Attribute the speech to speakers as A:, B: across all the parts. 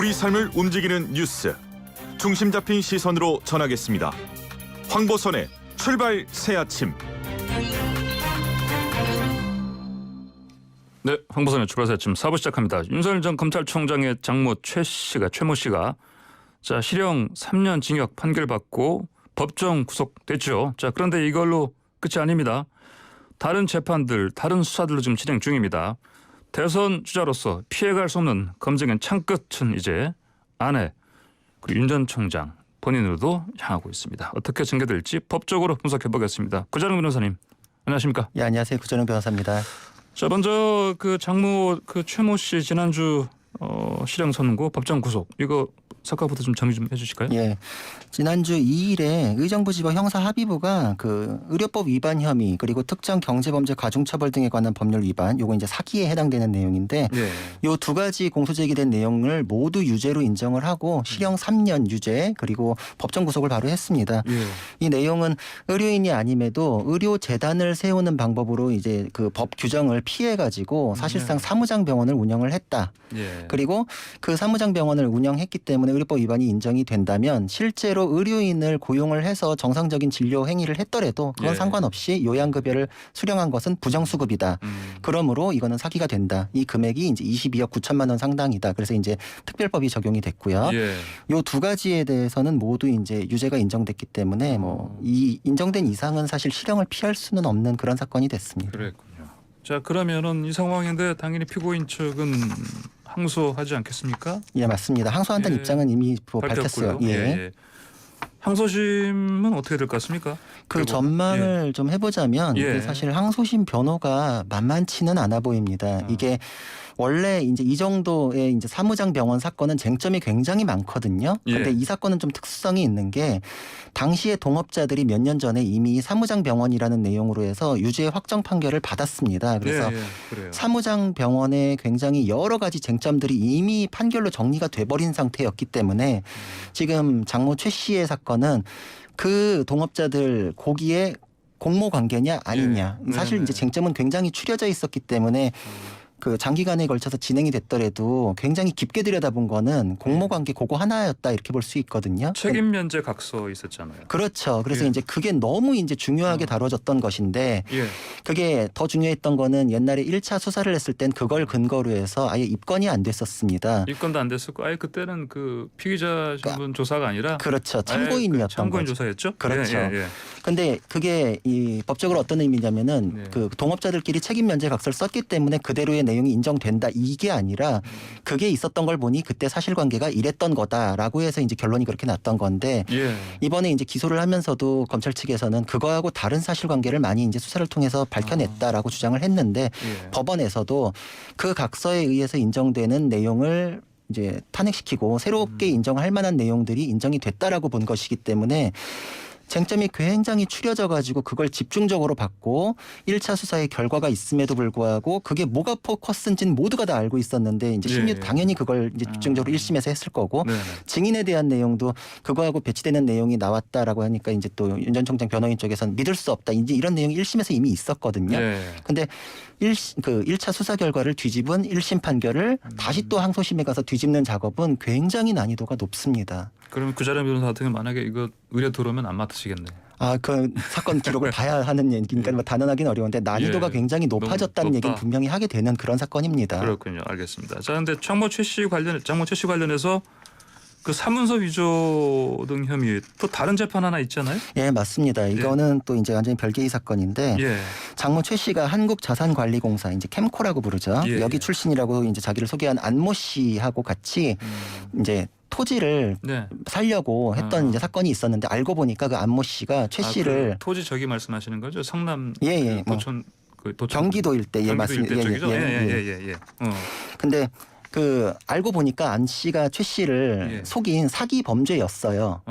A: 우리 삶을 움직이는 뉴스, 중심 잡힌 시선으로 전하겠습니다. 황보선의 출발 새 아침.
B: 네, 황보선의 출발 새 아침 4부 시작합니다. 윤석열 전 검찰총장의 장모 최모 씨가 자 실형 3년 징역 판결 받고 법정 구속됐죠. 자 그런데 이걸로 끝이 아닙니다. 다른 재판들, 다른 수사들도 지금 진행 중입니다. 대선 주자로서 피해갈 수 없는 검증의 창끝은 이제 아내 그리고 윤 전 총장 본인으로도 향하고 있습니다. 어떻게 전개될지 법적으로 분석해 보겠습니다. 구자룡 변호사님, 안녕하십니까?
C: 예, 안녕하세요. 구자룡 변호사입니다.
B: 자 먼저 그 장모 최모 씨 지난주 실형 선고 법정 구속 이거 사건부터 좀 정리 좀 해주실까요?
C: 예, 지난주 2일에 의정부지법 형사합의부가 그 의료법 위반 혐의 그리고 특정 경제범죄 가중처벌 등에 관한 법률 위반, 요거 이제 사기에 해당되는 내용인데,
B: 예.
C: 요 두 가지 공소제기된 내용을 모두 유죄로 인정을 하고 실형 3년 유죄 그리고 법정 구속을 바로 했습니다.
B: 예.
C: 이 내용은 의료인이 아님에도 의료재단을 세우는 방법으로 이제 그 법 규정을 피해 가지고 사실상 사무장 병원을 운영을 했다.
B: 예.
C: 그리고 그 사무장 병원을 운영했기 때문에 의료법 위반이 인정이 된다면 실제로 의료인을 고용을 해서 정상적인 진료 행위를 했더라도 그건
B: 예.
C: 상관없이 요양급여를 수령한 것은 부정수급이다. 그러므로 이거는 사기가 된다. 이 금액이 이제 22억 9천만 원 상당이다. 그래서 이제 특별법이 적용이 됐고요.
B: 예.
C: 요 두 가지에 대해서는 모두 이제 유죄가 인정됐기 때문에 뭐 이 인정된 이상은 사실 실형을 피할 수는 없는 그런 사건이 됐습니다.
B: 그랬군요. 자 그러면은 이 상황인데 당연히 피고인 측은 항소하지 않겠습니까?
C: 예, 맞습니다. 항소한다는
B: 예.
C: 입장은 이미 밝혔어요.
B: 밝혔고요. 예. 항소심은 어떻게 될 것 같습니까?
C: 그
B: 그리고,
C: 전망을 좀 해보자면
B: 예.
C: 이게 사실 항소심 변호가 만만치는 않아 보입니다. 이게 원래 이제 이 정도의 이제 사무장 병원 사건은 쟁점이 굉장히 많거든요. 그런데
B: 예.
C: 이 사건은 좀 특수성이 있는 게 당시에 동업자들이 몇 년 전에 이미 사무장 병원이라는 내용으로 해서 유죄 확정 판결을 받았습니다. 그래서
B: 그래요.
C: 사무장 병원에 굉장히 여러 가지 쟁점들이 이미 판결로 정리가 돼버린 상태였기 때문에 지금 장모 최 씨의 사건은 그 동업자들 고기에 공모 관계냐 아니냐.
B: 예.
C: 사실 이제 쟁점은 굉장히 추려져 있었기 때문에 그 장기간에 걸쳐서 진행이 됐더라도 굉장히 깊게 들여다본 거는 공모관계 그거 하나였다 이렇게 볼 수 있거든요.
B: 책임 면제 각서 있었잖아요.
C: 그렇죠. 그래서
B: 예.
C: 이제 그게 너무 이제 중요하게 다뤄졌던 것인데
B: 예.
C: 그게 더 중요했던 거는 옛날에 1차 수사를 했을 땐 그걸 근거로 해서 아예 입건이 안 됐었습니다.
B: 입건도 안 됐었고 아예 그때는 그 피의자 신분 조사가 아니라
C: 그렇죠. 참고인이었던
B: 참고인
C: 거죠.
B: 조사였죠.
C: 그렇죠.
B: 예.
C: 근데 그게 이 법적으로 어떤 의미냐면은
B: 네.
C: 그 동업자들끼리 책임 면제 각서를 썼기 때문에 그대로의 내용이 인정된다 이게 아니라 그게 있었던 걸 보니 그때 사실관계가 이랬던 거다라고 해서 이제 결론이 그렇게 났던 건데
B: 예.
C: 이번에 이제 기소를 하면서도 검찰 측에서는 그거하고 다른 사실관계를 많이 이제 수사를 통해서 밝혀냈다라고 주장을 했는데
B: 예.
C: 법원에서도 그 각서에 의해서 인정되는 내용을 이제 탄핵시키고 새롭게 인정할 만한 내용들이 인정이 됐다라고 본 것이기 때문에 쟁점이 굉장히 추려져 가지고 그걸 집중적으로 받고 1차 수사의 결과가 있음에도 불구하고 그게 뭐가 포커스인지는 모두가 다 알고 있었는데 이제 심리
B: 예.
C: 당연히 그걸 이제 집중적으로 1심에서 했을 거고
B: 네.
C: 증인에 대한 내용도 그거하고 배치되는 내용이 나왔다라고 하니까 이제 또 윤 전 총장 변호인 쪽에서는 믿을 수 없다. 이제 이런 내용이 1심에서 이미 있었거든요.
B: 예.
C: 근데 1차 수사 결과를 뒤집은 1심 판결을 다시 또 항소심에 가서 뒤집는 작업은 굉장히 난이도가 높습니다.
B: 그러면 구자룡 변호사 같은 경우 만약에 이거 의뢰 들어오면 안 맡으시겠네.
C: 그 사건 기록을 봐야 하는 얘기니까 뭐 단언하기는 어려운데 난이도가
B: 예.
C: 굉장히 높아졌다는
B: 너무
C: 얘기는
B: 높다.
C: 분명히 하게 되는 그런 사건입니다.
B: 그렇군요. 알겠습니다. 자, 근데 장모 최 씨 관련해서 그 사문서 위조 등 혐의 또 다른 재판 하나 있잖아요.
C: 예, 맞습니다. 이거는 또 이제 완전히 별개의 사건인데
B: 예.
C: 장모 최 씨가 한국자산관리공사 이제 캠코라고 부르죠.
B: 예,
C: 여기
B: 예.
C: 출신이라고 이제 자기를 소개한 안모 씨하고 같이 이제 토지를
B: 네.
C: 살려고 했던 이제 사건이 있었는데 알고 보니까 그 안모 씨가 최 씨를
B: 그 토지 저기 말씀하시는 거죠? 성남
C: 예,
B: 그
C: 뭐
B: 도천
C: 경기도 일대
B: 경기도
C: 맞습니다.
B: 일대 쪽이죠?
C: 예.
B: 예.
C: 근데 그 알고 보니까 안 씨가 최 씨를
B: 예.
C: 속인 사기 범죄였어요.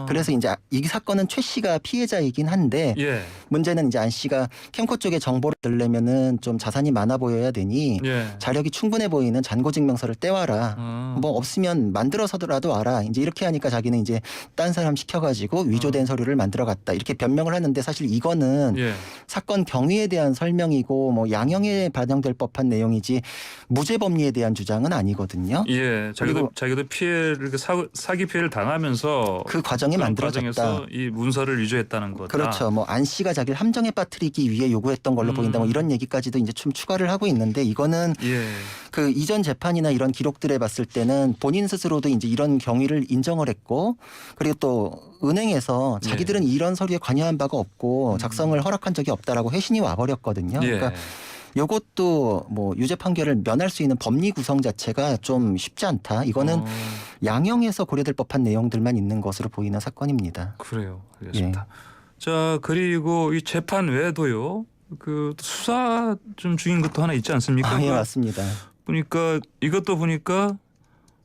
C: 그래서 이제 이 사건은 최 씨가 피해자이긴 한데
B: 예.
C: 문제는 이제 안 씨가 캠코 쪽에 정보를 들려면은 좀 자산이 많아 보여야 되니
B: 예.
C: 자력이 충분해 보이는 잔고증명서를 떼와라. 뭐 없으면 만들어서라도 와라. 이제 이렇게 하니까 자기는 이제 딴 사람 시켜가지고 위조된 서류를 만들어 갔다. 이렇게 변명을 하는데 사실 이거는
B: 예.
C: 사건 경위에 대한 설명이고 뭐 양형에 반영될 법한 내용이지 무죄 법리에 대한 주장은 내용은 아니거든요.
B: 예, 자기도 피해를 사기 피해를 당하면서
C: 그 과정에 만들어졌다.
B: 과정에서 이 문서를 위조했다는 거다.
C: 그렇죠. 뭐 안 씨가 자기를 함정에 빠뜨리기 위해 요구했던 걸로 보인다. 뭐 이런 얘기까지도 이제 좀 추가를 하고 있는데 이거는
B: 예.
C: 그 이전 재판이나 이런 기록들에 봤을 때는 본인 스스로도 이제 이런 경위를 인정을 했고 그리고 또 은행에서 자기들은 이런 서류에 관여한 바가 없고 작성을 허락한 적이 없다라고 회신이 와버렸거든요.
B: 예.
C: 그러니까 이것도 뭐 유죄 판결을 면할 수 있는 법리 구성 자체가 좀 쉽지 않다. 이거는 양형에서 고려될 법한 내용들만 있는 것으로 보이는 사건입니다.
B: 그래요. 알겠습니다. 자, 그리고 이 재판 외에도요. 그 수사 좀 중인 것도 하나 있지 않습니까?
C: 예, 맞습니다.
B: 보니까 이것도 보니까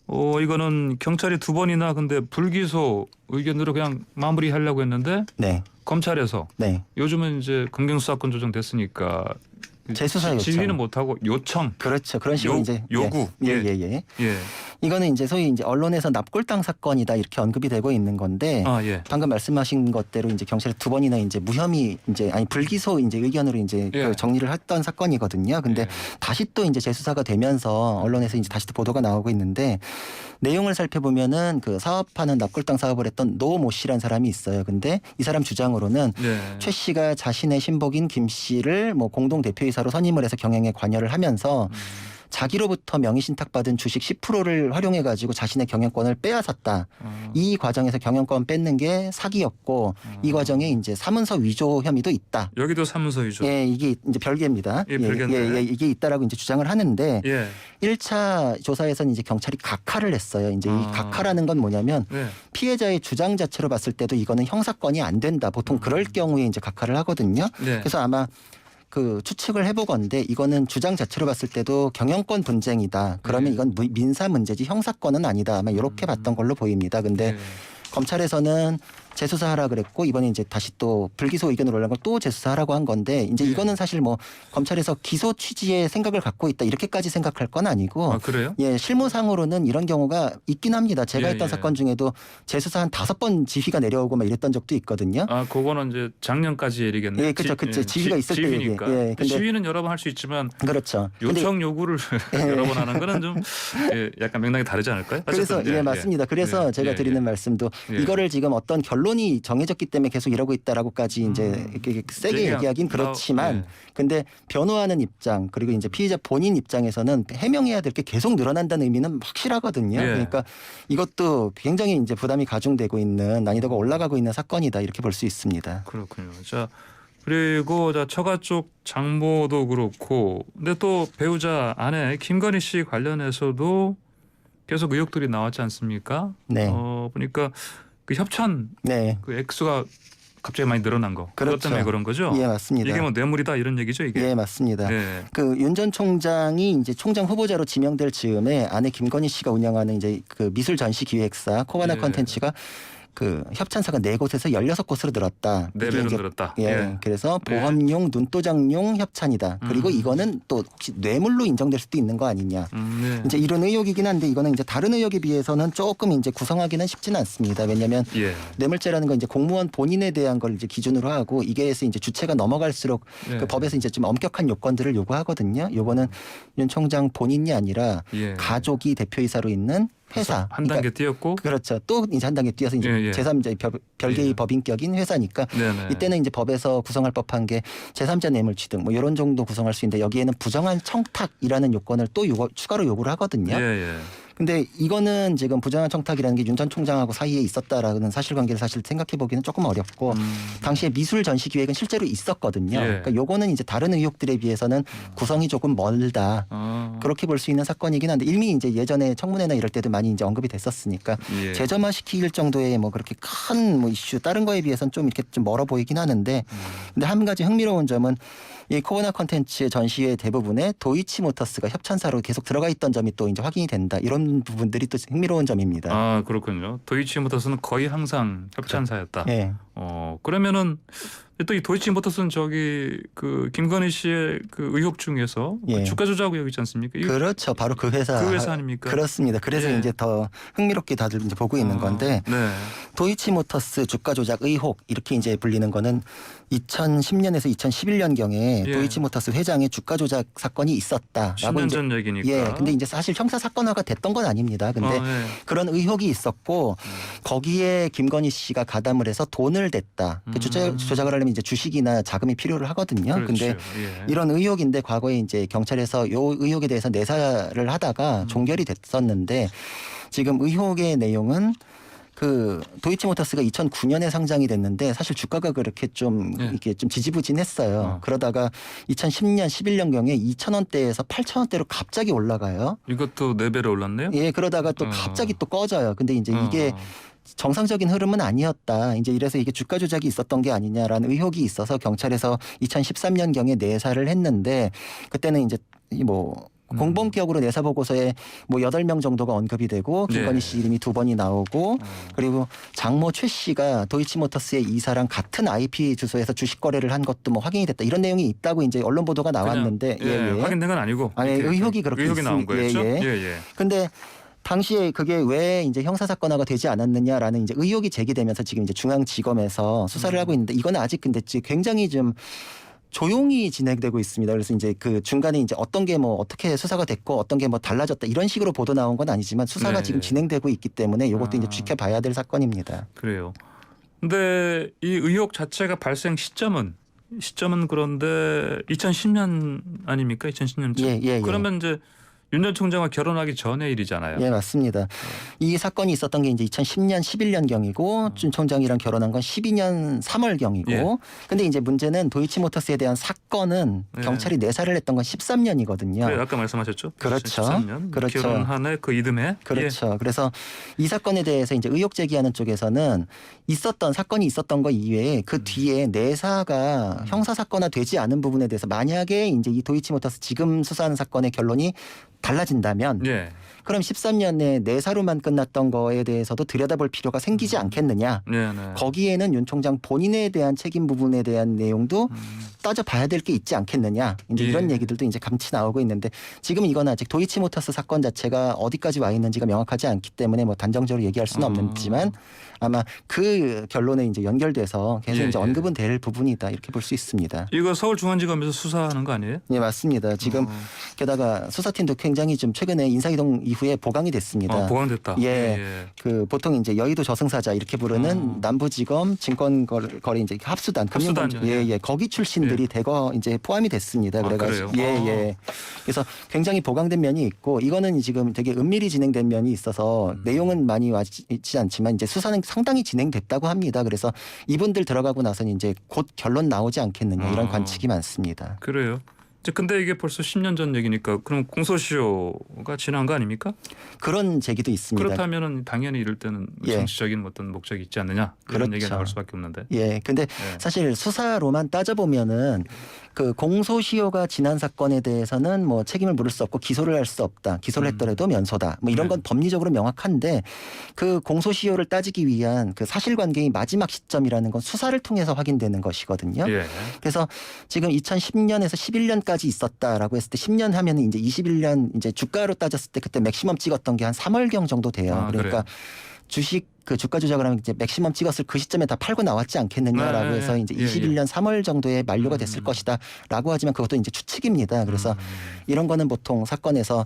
B: 이거는 경찰이 2번이나 근데 불기소 의견으로 그냥 마무리하려고 했는데
C: 네.
B: 검찰에서
C: 네.
B: 요즘은 이제 검경수사권 조정됐으니까
C: 재수사 요청.
B: 진리는 못하고 요청.
C: 그렇죠. 그런 식으로 이제
B: 요구.
C: 예. 이거는 이제 소위 이제 언론에서 납골당 사건이다 이렇게 언급이 되고 있는 건데
B: 예.
C: 방금 말씀하신 것대로 이제 경찰이 2번이나 이제 무혐의 이제 아니 불기소 이제 의견으로 이제
B: 예.
C: 그 정리를 했던 사건이거든요. 근데
B: 예.
C: 다시 또 이제 재수사가 되면서 언론에서 이제 다시 또 보도가 나오고 있는데 내용을 살펴보면은 그 사업하는 납골당 사업을 했던 노 모 씨라는 사람이 있어요. 근데 이 사람 주장으로는 최 씨가 자신의 신복인 김 씨를 뭐 공동 대표이사로 선임을 해서 경영에 관여를 하면서 자기로부터 명의신탁받은 주식 10%를 활용해가지고 자신의 경영권을 빼앗았다. 이 과정에서 경영권 뺏는 게 사기였고 이 과정에 이제 사문서 위조 혐의도 있다.
B: 여기도 사문서 위조.
C: 예, 이게 이제 별개입니다.
B: 예, 별개인데.
C: 이게 있다라고 이제 주장을 하는데
B: 예.
C: 1차 조사에서는 이제 경찰이 각하를 했어요. 이제 이 각하라는 건 뭐냐면
B: 네.
C: 피해자의 주장 자체로 봤을 때도 이거는 형사건이 안 된다. 보통 그럴 경우에 이제 각하를 하거든요.
B: 네.
C: 그래서 아마 그 추측을 해보건데 이거는 주장 자체로 봤을 때도 경영권 분쟁이다. 그러면 이건 민사 문제지 형사건은 아니다. 아마 이렇게 봤던 걸로 보입니다. 근데
B: 네.
C: 검찰에서는 재수사하라 그랬고 이번에 이제 다시 또 불기소 의견을 올린 걸 또 재수사하라고 한 건데 이제 이거는 사실 뭐 검찰에서 기소 취지의 생각을 갖고 있다 이렇게까지 생각할 건 아니고
B: 아, 그래요?
C: 예, 실무상으로는 이런 경우가 있긴 합니다. 제가 했던 사건 중에도 재수사 한 5번 지휘가 내려오고 막 이랬던 적도 있거든요.
B: 아, 그거는 이제 작년까지 얘기겠네요.
C: 예, 그렇죠. 지휘가 있을 때
B: 지휘니까.
C: 예, 근데
B: 지휘는 여러 번 할 수 있지만
C: 그렇죠.
B: 요청 요구를 여러 번 하는 거는 좀 약간 맥락이 다르지 않을까요?
C: 그래서
B: 어쨌든,
C: 예, 맞습니다. 그래서 제가 드리는 말씀도 이거를 지금 어떤 결론이 정해졌기 때문에 계속 이러고 있다라고까지 이제 이렇게 세게 얘기하긴 그렇지만 근데 변호하는 입장 그리고 이제 피의자 본인 입장에서는 해명해야 될 게 계속 늘어난다는 의미는 확실하거든요. 그러니까 이것도 굉장히 이제 부담이 가중되고 있는 난이도가 올라가고 있는 사건이다 이렇게 볼 수 있습니다.
B: 그렇군요. 자, 그리고 처가 쪽 장모도 그렇고 근데 또 배우자 아내 김건희 씨 관련해서도 계속 의혹들이 나왔지 않습니까?
C: 네.
B: 보니까 그 협찬
C: 네.
B: 그 액수가 갑자기 많이 늘어난 거.
C: 그렇죠.
B: 그것 때문에 그런 거죠?
C: 예, 맞습니다.
B: 이게 뭐 뇌물이다 이런 얘기죠, 이게?
C: 예, 맞습니다. 그 윤 전 총장이 이제 총장 후보자로 지명될 즈음에 아내 김건희 씨가 운영하는 이제 그 미술 전시 기획사 코바나 컨텐츠가 그 협찬사가 4곳에서 16곳으로 늘었다.
B: 4배로 늘었다.
C: 예. 그래서 보험용 눈도장용 협찬이다. 그리고 이거는 또 혹시 뇌물로 인정될 수도 있는 거 아니냐. 이제 이런 의혹이긴 한데 이거는 이제 다른 의혹에 비해서는 조금 이제 구성하기는 쉽지는 않습니다. 왜냐하면 뇌물죄라는 건 이제 공무원 본인에 대한 걸 이제 기준으로 하고 이게 해서 이제 주체가 넘어갈수록 그 법에서 이제 좀 엄격한 요건들을 요구하거든요. 요거는 윤 총장 본인이 아니라 가족이 대표이사로 있는 회사
B: 한 단계 뛰었고
C: 그렇죠. 또 이제 한 단계 뛰어서 이제 제3자 별개의 법인격인 회사니까 이때는 이제 법에서 구성할 법한 게 제3자 뇌물 취득 뭐 이런 정도 구성할 수 있는데 여기에는 부정한 청탁이라는 요건을 또 추가로 요구를 하거든요. 근데 이거는 지금 부정한 청탁이라는 게 윤 전 총장하고 사이에 있었다라는 사실관계를 사실 생각해 보기는 조금 어렵고 당시에 미술 전시 기획은 실제로 있었거든요. 그러니까 요거는 이제 다른 의혹들에 비해서는 구성이 조금 멀다. 그렇게 볼 수 있는 사건이긴 한데 이미 이제 예전에 청문회나 이럴 때도 많이 이제 언급이 됐었으니까 재점화시킬 정도의 뭐 그렇게 큰 뭐 이슈 다른 거에 비해서는 좀 이렇게 좀 멀어 보이긴 하는데 근데 한 가지 흥미로운 점은 이 코바나 컨텐츠 전시회 대부분에 도이치모터스가 협찬사로 계속 들어가 있던 점이 또 이제 확인이 된다. 이런 부분들이 또 흥미로운 점입니다.
B: 아, 그렇군요. 도이치모터스는 거의 항상 협찬사였다. 그러면은 또 이 도이치모터스는 저기 그 김건희 씨의 그 의혹 중에서
C: 예.
B: 주가 조작 의혹 있지 않습니까? 이거
C: 그렇죠. 바로 그 회사.
B: 그 회사 아닙니까?
C: 그렇습니다. 그래서
B: 예.
C: 이제 더 흥미롭게 다들 이제 보고 있는 건데
B: 네.
C: 도이치모터스 주가 조작 의혹 이렇게 이제 불리는 거는 2010년에서 2011년 경에
B: 예.
C: 도이치모터스 회장의 주가 조작 사건이 있었다라고
B: 10년
C: 이제
B: 전 얘기니까.
C: 예. 근데 이제 사실 형사 사건화가 됐던 건 아닙니다. 근데
B: 예.
C: 그런 의혹이 있었고 거기에 김건희 씨가 가담을 해서 돈을 댔다. 그 조작을 하려면 이제 주식이나 자금이 필요를 하거든요.
B: 그렇죠.
C: 근데
B: 예.
C: 이런 의혹인데 과거에 이제 경찰에서 요 의혹에 대해서 내사를 하다가 종결이 됐었는데 지금 의혹의 내용은 그 도이치모터스가 2009년에 상장이 됐는데 사실 주가가 그렇게 좀
B: 예.
C: 이렇게 좀 지지부진했어요. 그러다가 2010년 11년경에 2,000원대에서 8,000원대로 갑자기 올라가요.
B: 이것도 4배로 올랐네요.
C: 예, 그러다가 또 갑자기 또 꺼져요. 근데 이제 이게 정상적인 흐름은 아니었다. 이제 이래서 이게 주가 조작이 있었던 게 아니냐라는 의혹이 있어서 경찰에서 2013년경에 내사를 했는데 그때는 이제 뭐 공범 기억으로 내사 보고서에 뭐 8명 정도가 언급이 되고 김건희 씨 이름이 2번이 나오고 그리고 장모 최 씨가 도이치모터스의 이사랑 같은 IP 주소에서 주식 거래를 한 것도 뭐 확인이 됐다. 이런 내용이 있다고 이제 언론 보도가 나왔는데
B: 그냥, 확인된 건 아니고.
C: 아니, 의혹이 그렇게
B: 의혹이 나온
C: 있습니다.
B: 거였죠.
C: 예, 예.
B: 예.
C: 근데 당시에 그게 왜 이제 형사사건화가 되지 않았느냐라는 이제 의혹이 제기되면서 지금 이제 중앙지검에서 수사를 하고 있는데 이거는 아직 근데 굉장히 좀 조용히 진행되고 있습니다. 그래서 이제 그 중간에 이제 어떤 게 뭐 어떻게 수사가 됐고 어떤 게 뭐 달라졌다 이런 식으로 보도 나온 건 아니지만 수사가
B: 네.
C: 지금 진행되고 있기 때문에 이것도 이제 지켜봐야 될 사건입니다.
B: 그래요. 근데 이 의혹 자체가 발생 시점은 그런데 2010년 아닙니까? 2010년쯤.
C: 예.
B: 그러면 이제 윤 전 총장과 결혼하기 전의 일이잖아요.
C: 예, 맞습니다. 이 사건이 있었던 게 이제 2010년 11년경이고 준 총장이랑 결혼한 건 12년 3월경이고
B: 예.
C: 근데 이제 문제는 도이치모터스에 대한 사건은
B: 예.
C: 경찰이 내사를 했던 건 13년이거든요.
B: 네, 아까 말씀하셨죠.
C: 그렇죠.
B: 13년.
C: 그렇죠.
B: 결혼한 해 그 이듬해.
C: 그렇죠. 그래서 이 사건에 대해서 이제 의혹 제기하는 쪽에서는 사건이 있었던 거 이외에 그 뒤에 내사가 형사 사건화 되지 않은 부분에 대해서 만약에 이제 이 도이치모터스 지금 수사하는 사건의 결론이 달라진다면
B: 예.
C: 그럼 13년에 내사로만 끝났던 거에 대해서도 들여다볼 필요가 생기지 않겠느냐.
B: 네.
C: 거기에는 윤 총장 본인에 대한 책임 부분에 대한 내용도 따져봐야 될 게 있지 않겠느냐. 이제
B: 예.
C: 이런 얘기들도 이제 감치 나오고 있는데 지금 이건 아직 도이치모터스 사건 자체가 어디까지 와 있는지가 명확하지 않기 때문에 뭐 단정적으로 얘기할 수는 없지만 아마 그 결론에 이제 연결돼서 계속
B: 예,
C: 이제
B: 예.
C: 언급은 될 부분이다 이렇게 볼 수 있습니다.
B: 이거 서울중앙지검에서 수사하는 거 아니에요?
C: 네, 맞습니다. 지금 게다가 수사팀도 굉장히 좀 최근에 인사이동 이후에 보강이 됐습니다.
B: 보강됐다.
C: 예. 그 보통 이제 여의도 저승사자 이렇게 부르는 남부지검 증권거래 이제 합수단
B: 합수단,
C: 금융범죄 예. 거기 출신들이 대거 이제 포함이 됐습니다. 그래가지고
B: 그래요?
C: 예. 그래서 굉장히 보강된 면이 있고 이거는 지금 되게 은밀히 진행된 면이 있어서 내용은 많이 와있지 않지만 이제 수사는 상당히 진행됐다고 합니다. 그래서 이분들 들어가고 나서는 이제 곧 결론 나오지 않겠느냐 이런 관측이 많습니다.
B: 그래요. 이제 근데 이게 벌써 10년 전 얘기니까 그럼 공소시효가 지난 거 아닙니까?
C: 그런 제기도 있습니다.
B: 그렇다면은 당연히 이럴 때는
C: 예.
B: 정치적인 어떤 목적이 있지 않느냐 그런
C: 그렇죠.
B: 얘기가 나올 수밖에 없는데.
C: 예, 근데 사실 수사로만 따져보면은 그 공소시효가 지난 사건에 대해서는 뭐 책임을 물을 수 없고 기소를 할 수 없다. 기소를 했더라도 면소다. 뭐 이런 건 법리적으로 명확한데 그 공소시효를 따지기 위한 그 사실관계의 마지막 시점이라는 건 수사를 통해서 확인되는 것이거든요.
B: 예.
C: 그래서 지금 2010년에서 11년까지 있었다라고 했을 때 10년 하면 이제 21년 이제 주가로 따졌을 때 그때 맥시멈 찍었던 게 한 3월경 정도 돼요. 그러니까
B: 그래요?
C: 주식 그 주가 조작을 하면 이제 맥시멈 찍었을 그 시점에 다 팔고 나왔지 않겠느냐라고
B: 네,
C: 해서 이제
B: 예,
C: 21년 3월 정도에 만료가 됐을 것이다라고 하지만 그것도 이제 추측입니다. 그래서 이런 거는 보통 사건에서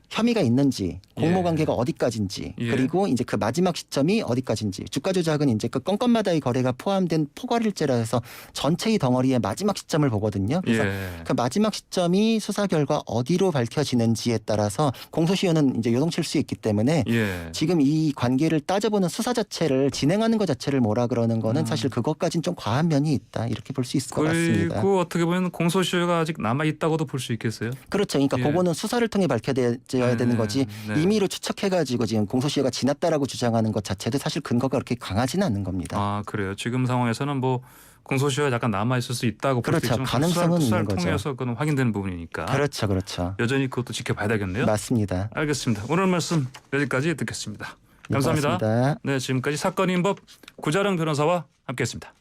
C: 혐의가 있는지 공모 관계가 어디까지인지 그리고 이제 그 마지막 시점이 어디까지인지 주가 조작은 이제 그 건건마다의 거래가 포함된 포괄일제라 해서 전체의 덩어리의 마지막 시점을 보거든요. 그래서 그 마지막 시점이 수사 결과 어디로 밝혀지는지에 따라서 공소시효는 이제 요동칠 수 있기 때문에 지금 이 관계를 따져보는 수사 자체를 진행하는 것 자체를 뭐라 그러는 거는 사실 그것까지는 좀 과한 면이 있다 이렇게 볼 수 있을 것 같습니다.
B: 그리고 어떻게 보면 공소시효가 아직 남아 있다고도 볼 수 있겠어요.
C: 그렇죠. 그러니까 그거는 수사를 통해 밝혀져야 되는 거지 임의로 추측해가지고 지금 공소시효가 지났다라고 주장하는 것 자체도 사실 근거가 그렇게 강하지는 않는 겁니다.
B: 아 그래요. 지금 상황에서는 뭐 공소시효가 약간 남아 있을 수 있다고 볼 수
C: 그렇죠.
B: 있지만
C: 가능성은
B: 수사를
C: 있는 거죠.
B: 통해서 그건 확인되는 부분이니까.
C: 그렇죠.
B: 여전히 그것도 지켜봐야 되겠네요.
C: 맞습니다.
B: 알겠습니다. 오늘 말씀 여기까지 듣겠습니다. 감사합니다.
C: 고맙습니다.
B: 네, 지금까지 사건 인법 구자령 변호사와 함께했습니다.